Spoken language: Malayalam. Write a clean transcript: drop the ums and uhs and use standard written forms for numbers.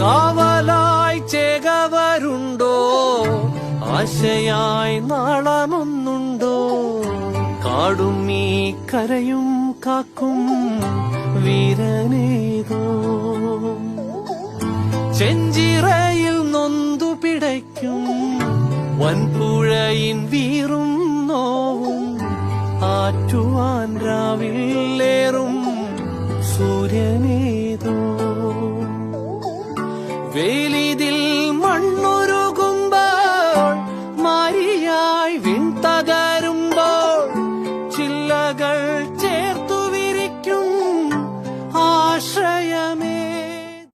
കാവലായി ചേകവരുണ്ടോ, ആശയായി നാളമൊന്നുണ്ടോ? കാടും ഈ കരയും കാക്കും വീരനേതോ. ചെഞ്ചിറയിൽ നൊന്തു പിടയ്ക്കും വൻപുഴയിൻ വീറും നോവും, ആറ്റുവാൻ രാവിലേറും സൂര്യനേ